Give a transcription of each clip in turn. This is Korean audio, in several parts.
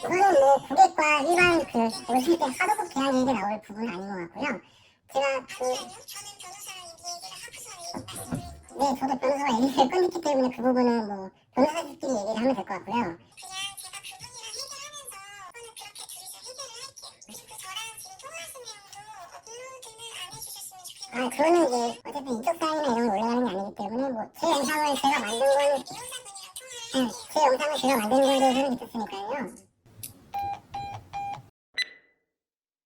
이거는 뭐 고객과 일반 오실 때 하도급 계약 얘기 나올 부분은 아닌 것 같고요. 제가 네, 저도 변호사가 얘기를 꺼냈기 때문에 그 부분은 뭐 변호사들끼리 얘기를 하면 될 것 같고요. 그거는 이제 어쨌든 이쪽 사항이나 이런 걸 올라가는 게 아니기 때문에 뭐 제 영상을 제가 만든 건 제 영상을 제가 만든 거에 대해서는 있었으니까요.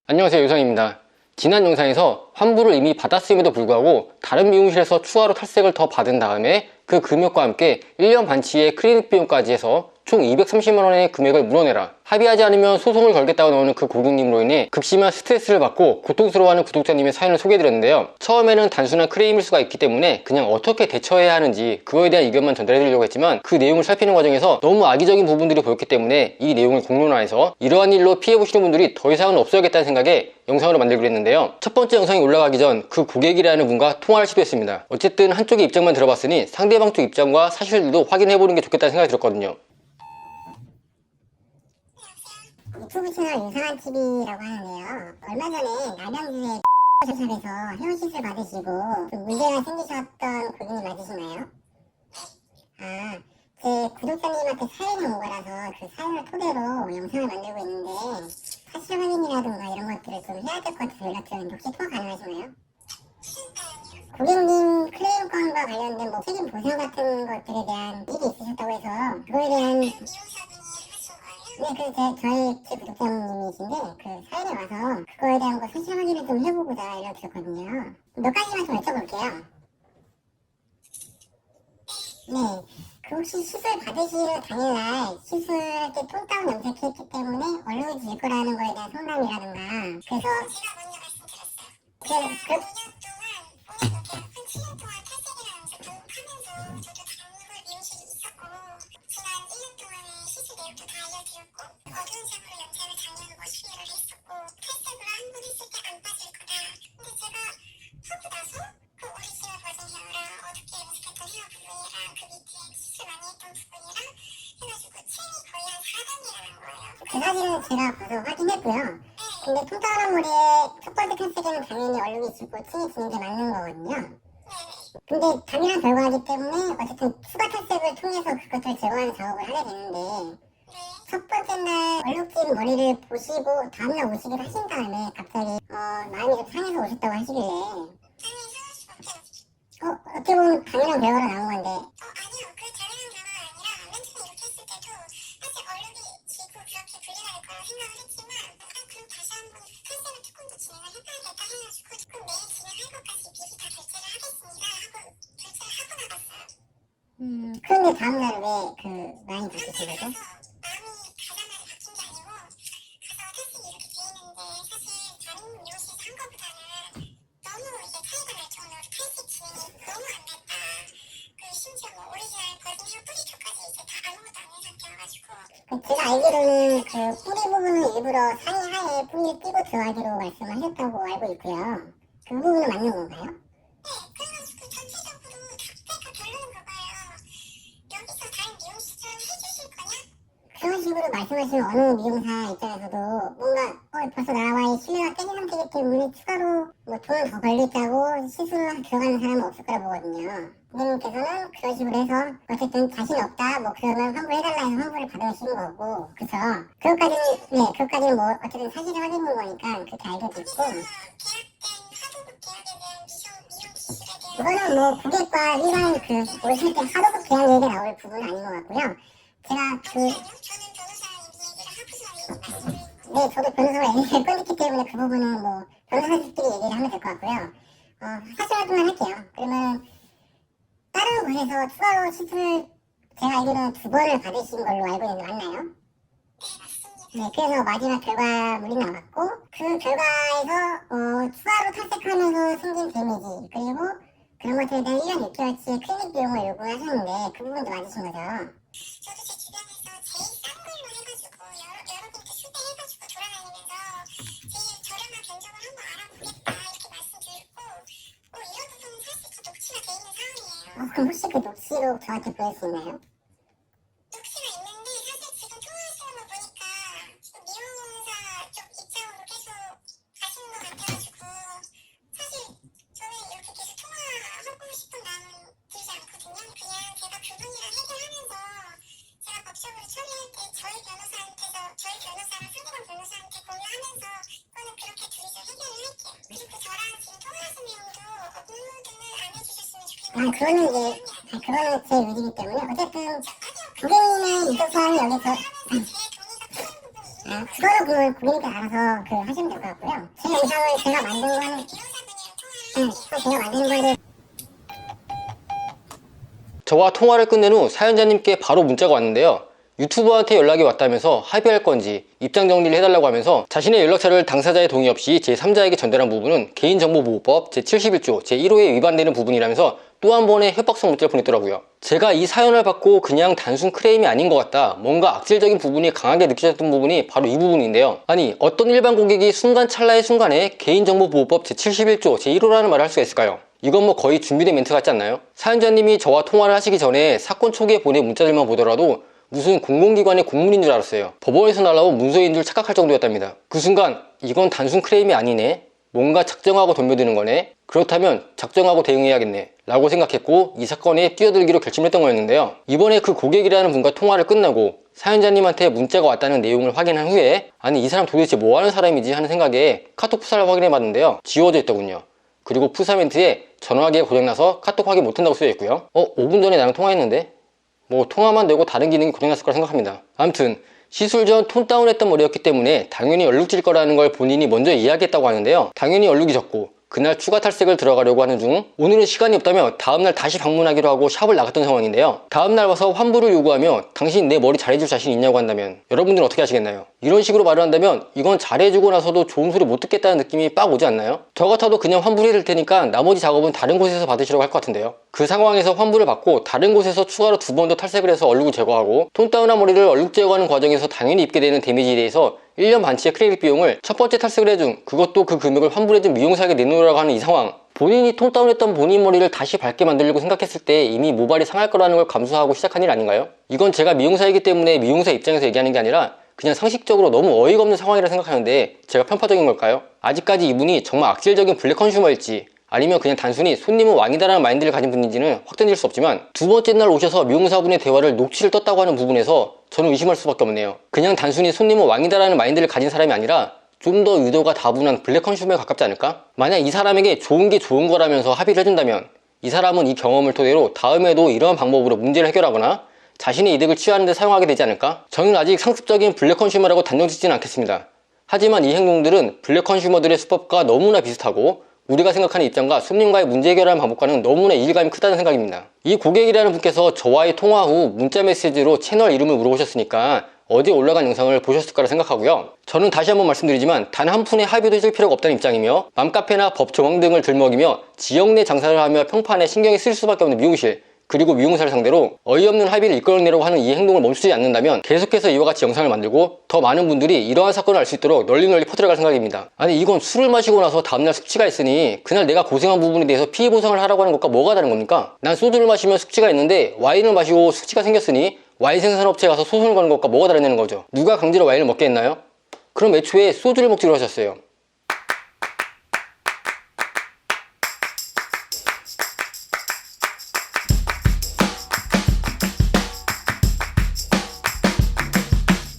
안녕하세요, 유성입니다. 지난 영상에서 환불을 이미 받았음에도 불구하고 다른 미용실에서 추가로 탈색을 더 받은 다음에 그 금액과 함께 1년 반치의 클리닉 비용까지 해서 총 230만원의 금액을 물어내라, 합의하지 않으면 소송을 걸겠다고 나오는 그 고객님으로 인해 극심한 스트레스를 받고 고통스러워하는 구독자님의 사연을 소개해드렸는데요. 처음에는 단순한 클레임일 수가 있기 때문에 그냥 어떻게 대처해야 하는지 그거에 대한 의견만 전달해드리려고 했지만 그 내용을 살피는 과정에서 너무 악의적인 부분들이 보였기 때문에 이 내용을 공론화해서 이러한 일로 피해보시는 분들이 더 이상은 없어야겠다는 생각에 영상으로 만들기로 했는데요. 첫 번째 영상이 올라가기 전 그 고객이라는 분과 통화를 시도했습니다. 어쨌든 한쪽의 입장만 들어봤으니 상대방 쪽 입장과 사실들도 확인해보는 게 좋겠다는 생각이 들었거든요. 유튜브 채널 유상한TV라고 하는데요. 얼마 전에 남양주의 샵에서 헤어시술 받으시고 좀 문제가 생기셨던 고객님 맞으시나요? 제 구독자님한테 사연이 온 거라서 그 사연을 토대로 영상을 만들고 있는데 사실 확인이라든가 이런 것들을 좀 해야 될 것 같아서 연락드렸는데 혹시 통화 가능하신가요? 고객님 클레임건과 관련된 뭐 책임 보상 같은 것들에 대한 일이 있으셨다고 해서 그거에 대한 네, 저희 구독자님이신데 그 사연에 와서 그거에 대한 거 사실 확인을 좀 해보고자 연락드렸거든요. 몇 가지만 좀 여쭤볼게요. 네, 그 혹시 시술 받으시는 당일날 시술할 때 톤다운 염색했기 때문에 얼룩이 질 거라는 거에 대한 상담이라든가 그래서 그 사진은 제가 봐서 확인했고요. 근데 톤다운한 머리에 첫 번째 탈색에는 당연히 얼룩이 지고 층이 지는 게 맞는 거거든요. 근데 당연한 결과이기 때문에 어쨌든 추가 탈색을 통해서 그것을 제거하는 작업을 하게 되는데 첫 번째 날 얼룩진 머리를 보시고 다음날 오시기로 하신 다음에 갑자기 마음이 좀 상해서 오셨다고 하시길래 어떻게 보면 당연한 결과로 나온 건데 그런데 다음날 왜 많이 바뀌신 거죠? 제가 알기로는 그 뿌리 부분은 일부러 상의하에 뿌리를 띄고 들어가기로 말씀하셨다고 알고 있고요. 그 부분은 맞는 건가요? 그런 식으로 말씀하시는 어느 미용사 입장에서도 뭔가 벌써 나와의 신뢰가 깨진 상태이기 때문에 추가로 뭐 돈을 더 벌겠다고 시술 들어가는 사람은 없을 거라 보거든요. 고객님께서는 그런 식으로 해서 어쨌든 자신 없다 뭐 그러면 환불해달라 해서 환불을 받으신 거고 그쵸? 그것까지는 뭐 어쨌든 사실이 확인된 거니까 그렇게 알게 됐고 이거는 뭐 고객과 일반 오실 때 하도급 계약 얘기 나올 부분은 아닌 것 같고요. 제가 네, 저도 변호사가 얘기를 꺼냈기 때문에 그 부분은 뭐 변호사들끼리 얘기를 하면 될 것 같고요. 사실화만 할게요. 그러면 다른 곳에서 추가로 시술 제가 알기로는 2번을 받으신 걸로 알고 있는데 맞나요? 네, 그래서 마지막 결과물이 나왔고 그 결과에서 추가로 탈색하면서 생긴 데미지 그리고 그런 것들에 대한 1년 6개월치의 클리닉 비용을 요구하셨는데 그 부분도 맞으신 거죠? 저도 제 주변에서 제일 싼 걸로 해가지고 여러분께 초대해가지고 돌아다니면서 제일 저렴한 견적을 한번 알아보겠다 이렇게 말씀드렸고 이런 부분은 사실 더 녹취가 돼 있는 상황이에요. 그럼 혹시 그 녹취록 저한테 보낼 수 있나요? 녹취가 있는데 사실 지금 통화하시는 거 보니까 지금 미용사 쪽 입장으로 계속 가시는 것 같아가지고 사실 저는 이렇게 계속 통화하고 싶은 마음 들지 않거든요. 그냥 제가 그분이랑 해결하면서 제가 법적으로 처리할 때 저희 변호사랑 상대방 변호사한테 공유하면서 그거는 그렇게 둘이서 해결을 할게요. 그리고 저랑 지금 통화하신 내용도 업로드는 안 해주셨으면 좋겠어요. 그거는 제 의지이기 때문에 어쨌든 고객이나 이쪽사항이 여기서 그거는 그걸 고객님께 알아서 하시면 될 것 같고요. 제 영상을 제가 만든 거는 제가 만든 거를 저와 통화를 끝낸 후 사연자님께 바로 문자가 왔는데요. 유튜버한테 연락이 왔다면서 합의할 건지 입장 정리를 해달라고 하면서 자신의 연락처를 당사자의 동의 없이 제3자에게 전달한 부분은 개인정보보호법 제71조 제1호에 위반되는 부분이라면서 또 한 번의 협박성 문자를 보냈더라고요. 제가 이 사연을 받고 그냥 단순 크레임이 아닌 것 같다, 뭔가 악질적인 부분이 강하게 느껴졌던 부분이 바로 이 부분인데요. 아니, 어떤 일반 고객이 순간 찰나의 순간에 개인정보보호법 제71조 제1호라는 말을 할 수가 있을까요? 이건 뭐 거의 준비된 멘트 같지 않나요? 사연자님이 저와 통화를 하시기 전에 사건 초기에 보낸 문자들만 보더라도 무슨 공공기관의 공문인 줄 알았어요. 법원에서 날라온 문서인 줄 착각할 정도였답니다. 그 순간 이건 단순 크레임이 아니네, 뭔가 작정하고 덤벼드는 거네, 그렇다면 작정하고 대응해야겠네 라고 생각했고 이 사건에 뛰어들기로 결심했던 거였는데요. 이번에 그 고객이라는 분과 통화를 끝나고 사연자님한테 문자가 왔다는 내용을 확인한 후에 아니, 이 사람 도대체 뭐하는 사람이지 하는 생각에 카톡 푸사를 확인해봤는데요. 지워져 있더군요. 그리고 푸사 멘트에 전화기가 고장나서 카톡 확인 못한다고 쓰여있고요. 5분 전에 나랑 통화했는데? 뭐 통화만 되고 다른 기능이 고장났을 거라 생각합니다. 아무튼 시술 전 톤 다운했던 머리였기 때문에 당연히 얼룩질 거라는 걸 본인이 먼저 이야기했다고 하는데요. 당연히 얼룩이 졌고 그날 추가 탈색을 들어가려고 하는 중 오늘은 시간이 없다며 다음날 다시 방문하기로 하고 샵을 나갔던 상황인데요. 다음날 와서 환불을 요구하며 당신 내 머리 잘해줄 자신 있냐고 한다면 여러분들은 어떻게 하시겠나요? 이런 식으로 말을 한다면 이건 잘해주고 나서도 좋은 소리 못 듣겠다는 느낌이 빡 오지 않나요? 저 같아도 그냥 환불해드릴 테니까 나머지 작업은 다른 곳에서 받으시라고 할 것 같은데요. 그 상황에서 환불을 받고 다른 곳에서 추가로 2번 더 탈색을 해서 얼룩을 제거하고 톤 다운한 머리를 얼룩 제거하는 과정에서 당연히 입게 되는 데미지에 대해서 1년 반치의 클리닉 비용을 첫 번째 탈색을 해준, 그것도 그 금액을 환불해준 미용사에게 내놓으라고 하는 이 상황, 본인이 톤 다운했던 본인 머리를 다시 밝게 만들려고 생각했을 때 이미 모발이 상할 거라는 걸 감수하고 시작한 일 아닌가요? 이건 제가 미용사이기 때문에 미용사 입장에서 얘기하는 게 아니라 그냥 상식적으로 너무 어이가 없는 상황이라 생각하는데 제가 편파적인 걸까요? 아직까지 이분이 정말 악질적인 블랙 컨슈머일지 아니면 그냥 단순히 손님은 왕이다라는 마인드를 가진 분인지는 확정될 수 없지만 두 번째 날 오셔서 미용사분의 대화를 녹취를 떴다고 하는 부분에서 저는 의심할 수밖에 없네요. 그냥 단순히 손님은 왕이다라는 마인드를 가진 사람이 아니라 좀 더 의도가 다분한 블랙 컨슈머에 가깝지 않을까? 만약 이 사람에게 좋은 게 좋은 거라면서 합의를 해준다면 이 사람은 이 경험을 토대로 다음에도 이러한 방법으로 문제를 해결하거나 자신의 이득을 취하는 데 사용하게 되지 않을까? 저는 아직 상습적인 블랙 컨슈머라고 단정 짓지는 않겠습니다. 하지만 이 행동들은 블랙 컨슈머들의 수법과 너무나 비슷하고 우리가 생각하는 입장과 손님과의 문제 해결하는 방법과는 너무나 이질감이 크다는 생각입니다. 이 고객이라는 분께서 저와의 통화 후 문자 메시지로 채널 이름을 물어보셨으니까 어디에 올라간 영상을 보셨을 거라 생각하고요. 저는 다시 한번 말씀드리지만 단 한 푼의 합의도 해줄 필요가 없다는 입장이며 맘카페나 법 조항 등을 들먹이며 지역 내 장사를 하며 평판에 신경이 쓸 수밖에 없는 미용실, 그리고 미용사를 상대로 어이없는 합의를 이끌어내려고 하는 이 행동을 멈추지 않는다면 계속해서 이와 같이 영상을 만들고 더 많은 분들이 이러한 사건을 알 수 있도록 널리 퍼뜨려갈 생각입니다. 아니, 이건 술을 마시고 나서 다음날 숙취가 있으니 그날 내가 고생한 부분에 대해서 피해 보상을 하라고 하는 것과 뭐가 다른 겁니까? 난 소주를 마시면 숙취가 있는데 와인을 마시고 숙취가 생겼으니 와인 생산업체에 가서 소송을 거는 것과 뭐가 다르냐는 거죠. 누가 강제로 와인을 먹게 했나요? 그럼 애초에 소주를 먹기로 하셨어요.